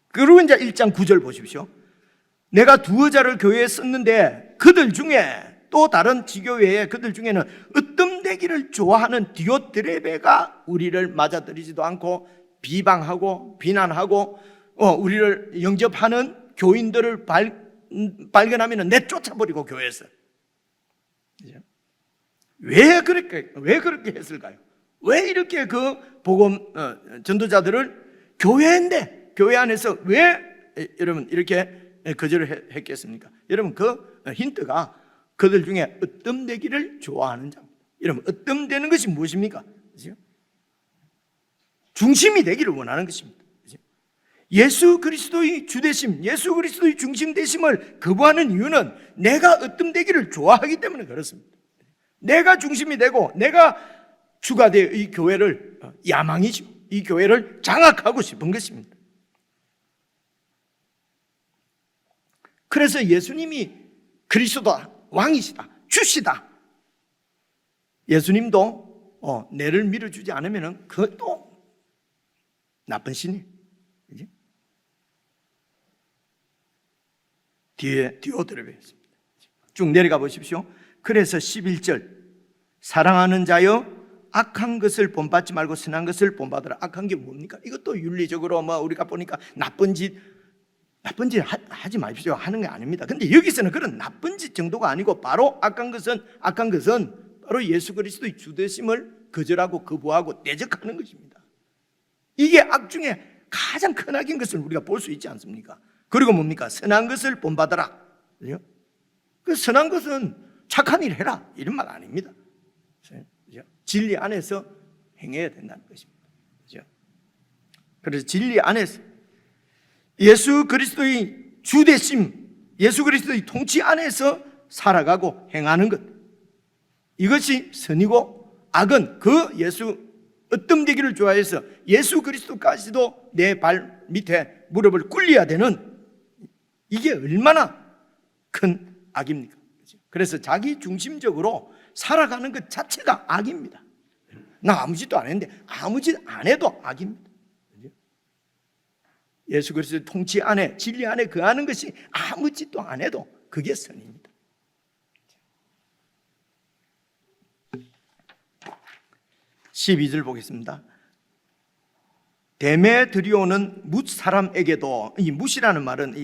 Speaker 4: 그리고 이제 1장 9절 보십시오. 내가 두어 자를 교회에 썼는데 그들 중에, 또 다른 지교회에 그들 중에는 으뜸되기를 좋아하는 디오트레베가 우리를 맞아들이지도 않고 비방하고 비난하고 우리를 영접하는 교인들을 발견하면 내쫓아버리고 교회에서. 왜 그렇게 했을까요? 왜 이렇게 그 복음 전도자들을 교회인데 교회 안에서 왜 여러분 이렇게 거절을 했겠습니까? 여러분 그 힌트가 그들 중에 으뜸되기를 좋아하는 자. 여러분 으뜸되는 것이 무엇입니까? 그렇죠? 중심이 되기를 원하는 것입니다. 그렇죠? 예수 그리스도의 주되심, 예수 그리스도의 중심되심을 거부하는 이유는 내가 으뜸되기를 좋아하기 때문에 그렇습니다. 내가 중심이 되고 내가 주가 되어 이 교회를, 야망이죠, 이 교회를 장악하고 싶은 것입니다. 그래서 예수님이 그리스도다, 왕이시다, 주시다. 예수님도 내를 밀어주지 않으면 그것도 나쁜 신이. 뒤에 디오드레베였습니다. 쭉 내려가 보십시오. 그래서 11절, 사랑하는 자여 악한 것을 본받지 말고 선한 것을 본받으라. 악한 게 뭡니까? 이것도 윤리적으로 우리가 보니까 나쁜 짓 하지 마십시오 하는 게 아닙니다. 근데 여기서는 그런 나쁜 짓 정도가 아니고 바로 악한 것은 바로 예수 그리스도의 주되심을 거절하고 거부하고 대적하는 것입니다. 이게 악 중에 가장 큰 악인 것을 우리가 볼 수 있지 않습니까? 그리고 뭡니까? 선한 것을 본받아라. 그죠? 그 선한 것은 착한 일 해라 이런 말 아닙니다. 그죠? 진리 안에서 행해야 된다는 것입니다. 그죠? 그래서 진리 안에서 예수 그리스도의 주되심, 예수 그리스도의 통치 안에서 살아가고 행하는 것, 이것이 선이고, 악은 그 예수 으뜸되기를 좋아해서 예수 그리스도까지도 내 발 밑에 무릎을 꿇려야 되는, 이게 얼마나 큰 악입니까? 그래서 자기 중심적으로 살아가는 것 자체가 악입니다. 나 아무 짓도 안 했는데 아무 짓 안 해도 악입니다. 예수 그리스도의 통치 안에, 진리 안에 거하는 것이 아무 짓도 안 해도 그게 선입니다. 12절 보겠습니다. 데메드리오는 뭇 사람에게도, 이 뭇이라는 말은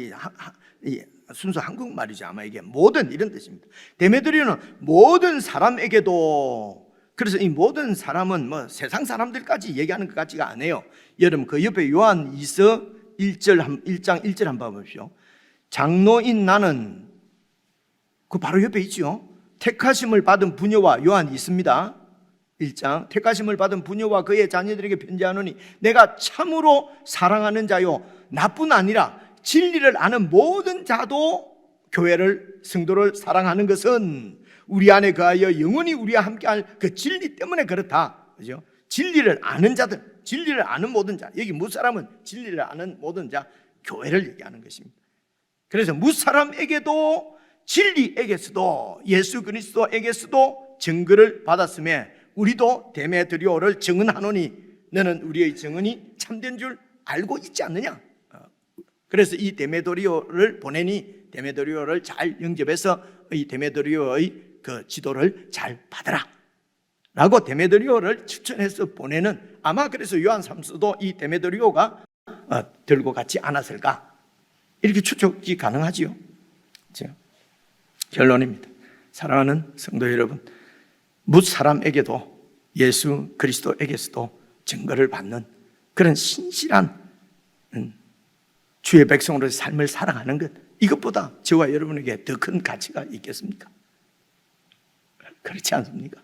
Speaker 4: 이 순수 한국말이죠. 아마 이게 모든 이런 뜻입니다. 데메드리오는 모든 사람에게도, 그래서 이 모든 사람은 뭐 세상 사람들까지 얘기하는 것 같지가 않아요. 여러분 그 옆에 요한 2서 1장 1절 한번 보십시오. 장로인 나는, 그 바로 옆에 있죠. 택하심을 받은 부녀와 요한이 있습니다. 1장, 택하심을 받은 부녀와 그의 자녀들에게 편지하노니 내가 참으로 사랑하는 자요 나뿐 아니라 진리를 아는 모든 자도 교회를, 성도를 사랑하는 것은 우리 안에 거하여 영원히 우리와 함께할 그 진리 때문에 그렇다. 그죠? 진리를 아는 자들, 진리를 아는 모든 자, 여기 무사람은 진리를 아는 모든 자, 교회를 얘기하는 것입니다. 그래서 무사람에게도 진리에게서도 예수 그리스도에게서도 증거를 받았음에 우리도 데메드리오를 증언하노니 너는 우리의 증언이 참된 줄 알고 있지 않느냐. 그래서 이 데메드리오를 보내니 데메드리오를 잘 영접해서 이 데메드리오의 그 지도를 잘 받아라 라고 데메드리오를 추천해서 보내는, 아마 그래서 요한 3서도 이 데메드리오가 들고 갔지 않았을까, 이렇게 추측이 가능하지요. 결론입니다. 사랑하는 성도 여러분, 뭇 사람에게도 예수 그리스도에게서도 증거를 받는 그런 신실한 주의 백성으로의 삶을 살아가는 것, 이것보다 저와 여러분에게 더 큰 가치가 있겠습니까? 그렇지 않습니까?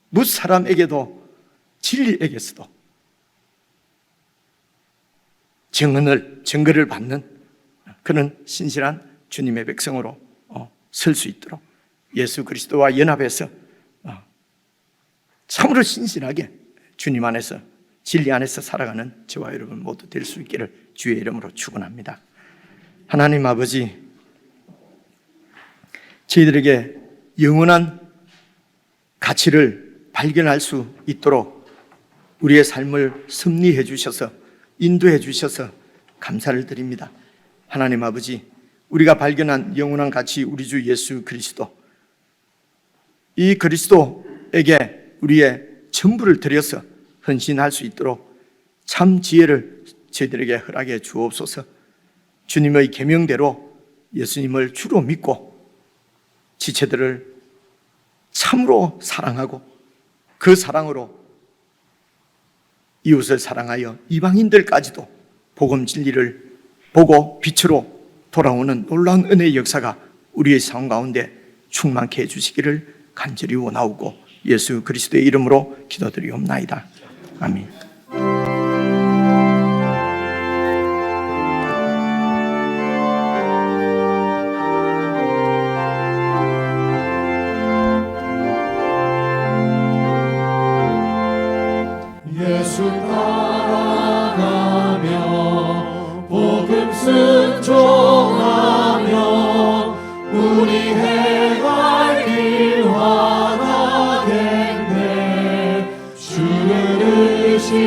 Speaker 4: 뭇 사람에게도 진리에게서도 증거를 받는 그런 신실한 주님의 백성으로 설 수 있도록 예수 그리스도와 연합해서 참으로 신실하게 주님 안에서, 진리 안에서 살아가는 저와 여러분 모두 될 수 있기를 주의 이름으로 축원합니다. 하나님 아버지, 저희들에게 영원한 가치를 발견할 수 있도록 우리의 삶을 섭리해 주셔서, 인도해 주셔서 감사를 드립니다. 하나님 아버지, 우리가 발견한 영원한 가치, 우리 주 예수 그리스도, 이 그리스도에게 우리의 전부를 드려서 헌신할 수 있도록 참 지혜를 저희들에게 허락해 주옵소서. 주님의 계명대로 예수님을 주로 믿고 지체들을 참으로 사랑하고 그 사랑으로 이웃을 사랑하여 이방인들까지도 복음 진리를 보고 빛으로 돌아오는 놀라운 은혜의 역사가 우리의 삶 가운데 충만케 해주시기를 간절히 원하오고 예수 그리스도의 이름으로 기도드리옵나이다. 아멘.
Speaker 1: 예수 따라가며 복음 순종하며 우리 행할 길 환하겠네. 주는 의식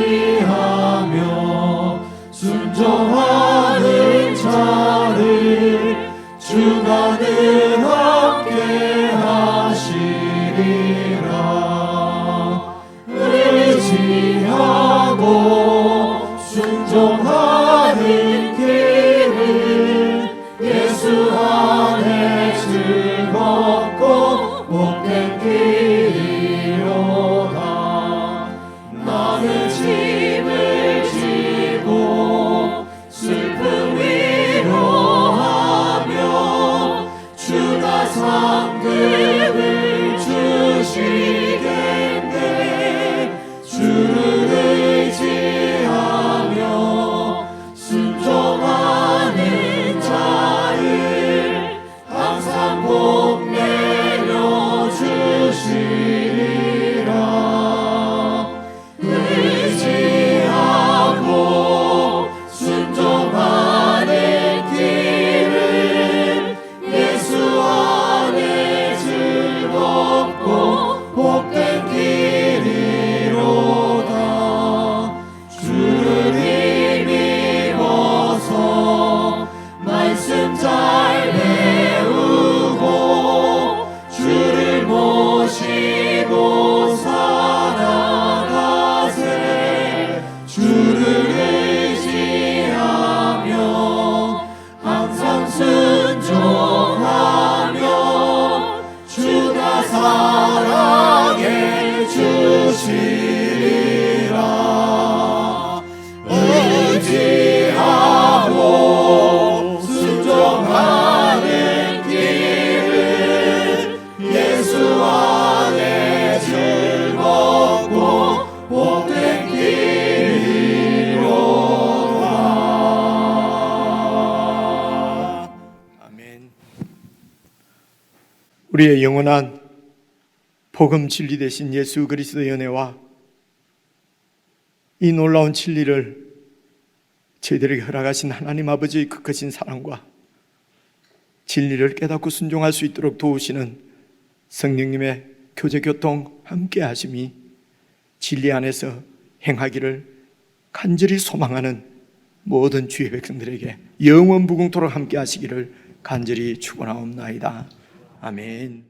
Speaker 4: 우리의 영원한 복음 진리 되신 예수 그리스도의 은혜와 이 놀라운 진리를 저희들에게 허락하신 하나님 아버지의 그 크신 사랑과 진리를 깨닫고 순종할 수 있도록 도우시는 성령님의 교제교통 함께 하심이 진리 안에서 행하기를 간절히 소망하는 모든 주의 백성들에게 영원 무궁토록 함께 하시기를 간절히 축원하옵나이다. 아멘.